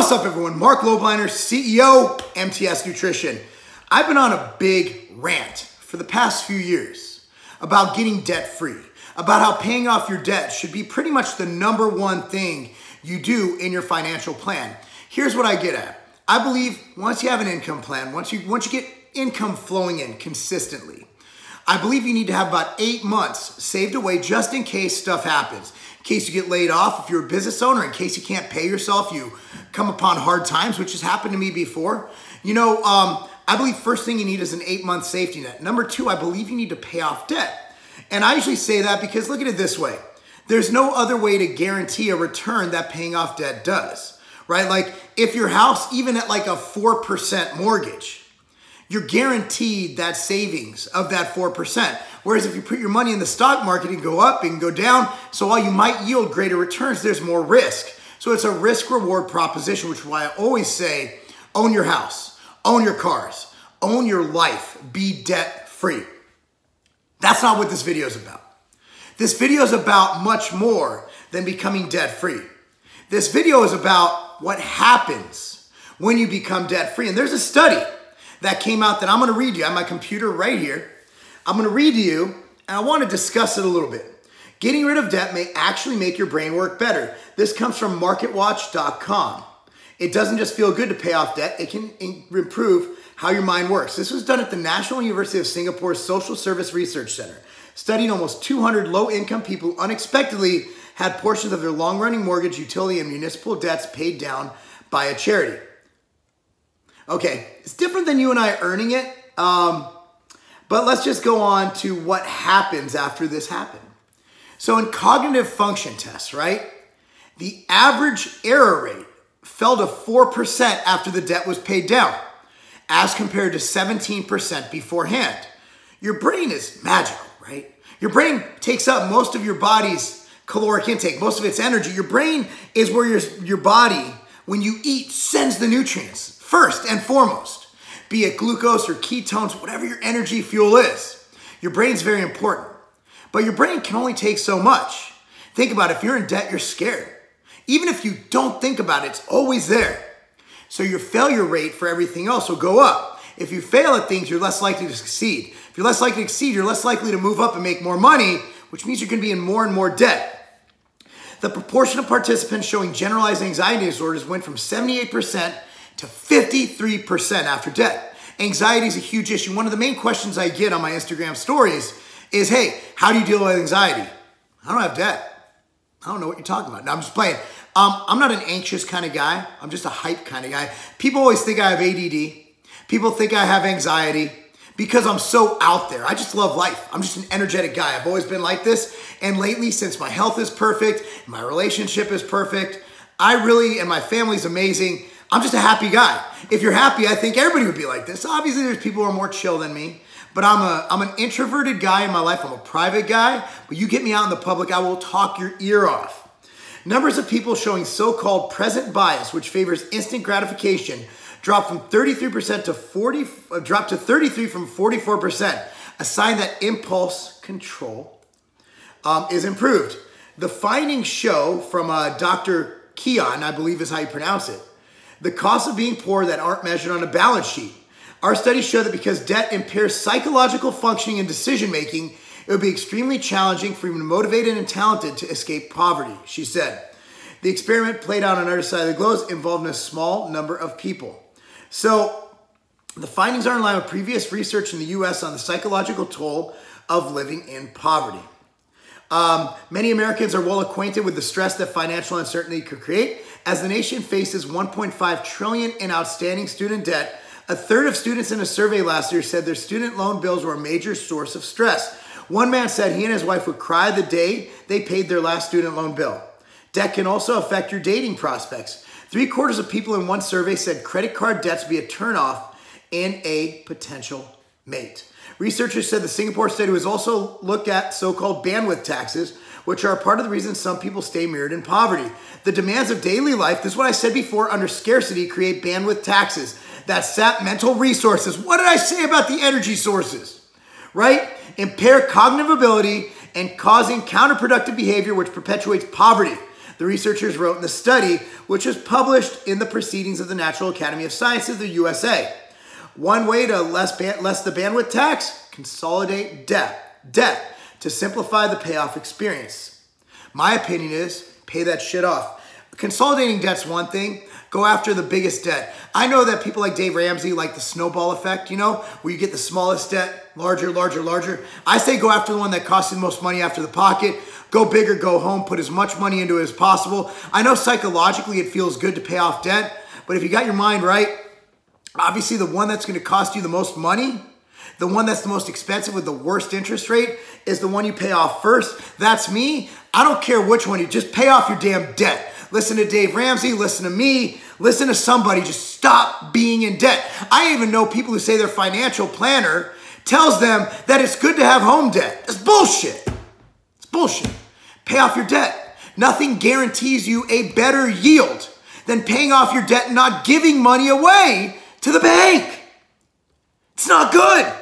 What's up, everyone? Marc Lobliner, CEO, MTS Nutrition. I've been on a big rant for the past few years about getting debt-free, about how paying off your debt should be pretty much the number one thing you do in your financial plan. Here's what I get at. I believe once you have an income plan, once you get income flowing in consistently, I believe you need to have about 8 months saved away just in case stuff happens. In case you get laid off, if you're a business owner, in case you can't pay yourself, you come upon hard times, which has happened to me before. I believe first thing you need is an 8-month safety net. Number two, I believe you need to pay off debt. And I usually say that because look at it this way. There's no other way to guarantee a return that paying off debt does, right? Like if your house, even at like a 4% mortgage, you're guaranteed that savings of that 4%. Whereas if you put your money in the stock market, it can go up, it can go down. So while you might yield greater returns, there's more risk. So it's a risk-reward proposition, which is why I always say, own your house, own your cars, own your life, be debt-free. That's not what this video is about. This video is about much more than becoming debt-free. This video is about what happens when you become debt-free. And there's a study that came out that I'm going to read to you. I have my computer right here. I'm going to read to you, and I want to discuss it a little bit. Getting rid of debt may actually make your brain work better. This comes from marketwatch.com. It doesn't just feel good to pay off debt. It can improve how your mind works. This was done at the National University of Singapore's Social Service Research Center. Studying almost 200 low-income people who unexpectedly had portions of their long-running mortgage, utility, and municipal debts paid down by a charity. Okay, it's different than you and I earning it, but let's just go on to what happens after this happened. So in cognitive function tests, right, the average error rate fell to 4% after the debt was paid down, as compared to 17% beforehand. Your brain is magical, right? Your brain takes up most of your body's caloric intake, most of its energy. Your brain is where your body, when you eat, sends the nutrients first and foremost, be it glucose or ketones, whatever your energy fuel is. Your brain's very important, but your brain can only take so much. Think about it. If you're in debt, you're scared. Even if you don't think about it, it's always there. So your failure rate for everything else will go up. If you fail at things, you're less likely to succeed. If you're less likely to succeed, you're less likely to move up and make more money, which means you're going to be in more and more debt. The proportion of participants showing generalized anxiety disorders went from 78% to 53% after debt. Anxiety is a huge issue. One of the main questions I get on my Instagram stories is, hey, how do you deal with anxiety? I don't have debt. I don't know what you're talking about. No, I'm just playing. I'm not an anxious kind of guy. I'm just a hype kind of guy. People always think I have ADD. People think I have anxiety because I'm so out there. I just love life. I'm just an energetic guy. I've always been like this. And lately, since my health is perfect, my relationship is perfect, and my family's amazing, I'm just a happy guy. If you're happy, I think everybody would be like this. Obviously, there's people who are more chill than me, but I'm an introverted guy in my life. I'm a private guy, but you get me out in the public, I will talk your ear off. Numbers of people showing so-called present bias, which favors instant gratification, dropped from 33% to dropped to 33 from 44%, a sign that impulse control is improved. The findings show from Dr. Keon, I believe is how you pronounce it, the costs of being poor that aren't measured on a balance sheet. Our studies show that because debt impairs psychological functioning and decision-making, it would be extremely challenging for even motivated and talented to escape poverty, she said. The experiment played out on our side of the globe involved a small number of people. So the findings are in line with previous research in the U.S. on the psychological toll of living in poverty. Many Americans are well acquainted with the stress that financial uncertainty could create. As the nation faces $1.5 trillion in outstanding student debt, a third of students in a survey last year said their student loan bills were a major source of stress. One man said he and his wife would cry the day they paid their last student loan bill. Debt can also affect your dating prospects. 3/4 of people in one survey said credit card debts be a turnoff in a potential mate. Researchers said the Singapore study was also looked at so-called bandwidth taxes, which are a part of the reason some people stay mired in poverty. The demands of daily life, this is what I said before, under scarcity create bandwidth taxes that sap mental resources. What did I say about the energy sources? Right? Impair cognitive ability and causing counterproductive behavior which perpetuates poverty. The researchers wrote in the study, which was published in the Proceedings of the National Academy of Sciences, the USA. One way to less the bandwidth tax, consolidate debt to simplify the payoff experience. My opinion is pay that shit off. Consolidating debt's one thing. Go after the biggest debt. I know that people like Dave Ramsey like the snowball effect, you know, where you get the smallest debt, larger, larger, larger. I say go after the one that costs you the most money after the pocket. Go big or go home. Put as much money into it as possible. I know psychologically it feels good to pay off debt, but if you got your mind right, obviously the one that's going to cost you the most money, the one that's the most expensive with the worst interest rate is the one you pay off first. That's me. I don't care which one. You just pay off your damn debt. Listen to Dave Ramsey, listen to me, listen to somebody, just stop being in debt. I even know people who say their financial planner tells them that it's good to have home debt. It's bullshit. It's bullshit. Pay off your debt. Nothing guarantees you a better yield than paying off your debt and not giving money away to the bank. It's not good.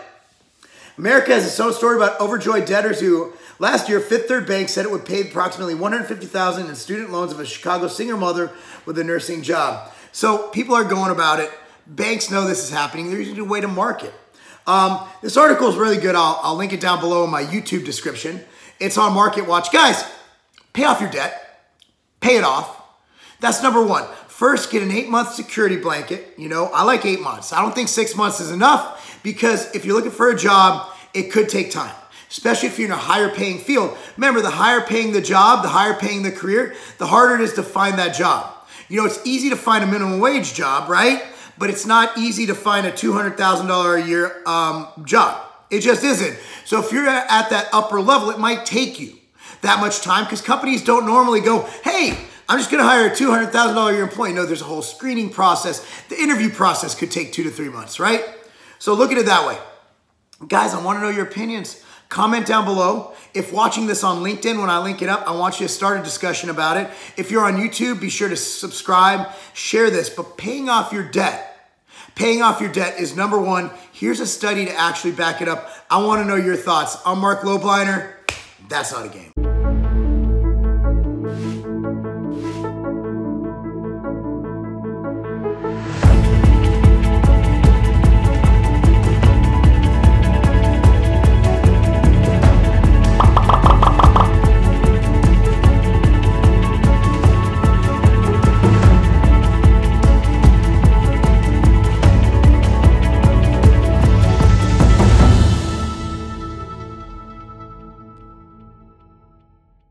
America has its own story about overjoyed debtors who last year, Fifth Third Bank said it would pay approximately $150,000 in student loans of a Chicago single mother with a nursing job. So people are going about it. Banks know this is happening. They're using a way to market. This article is really good. I'll link it down below in my YouTube description. It's on Market Watch. Guys, pay off your debt. Pay it off. That's number one. First, get an 8-month security blanket. You know, I like 8 months. I don't think 6 months is enough because if you're looking for a job, it could take time, especially if you're in a higher paying field. Remember, the higher paying the job, the higher paying the career, the harder it is to find that job. You know, it's easy to find a minimum wage job, right? But it's not easy to find a $200,000 a year job. It just isn't. So if you're at that upper level, it might take you that much time because companies don't normally go, hey, I'm just going to hire a $200,000 a year employee. No, there's a whole screening process. The interview process could take 2 to 3 months, right? So look at it that way. Guys, I want to know your opinions. Comment down below. If watching this on LinkedIn, when I link it up, I want you to start a discussion about it. If you're on YouTube, be sure to subscribe, share this. But paying off your debt is number one. Here's a study to actually back it up. I want to know your thoughts. I'm Marc Lobliner. That's not a game.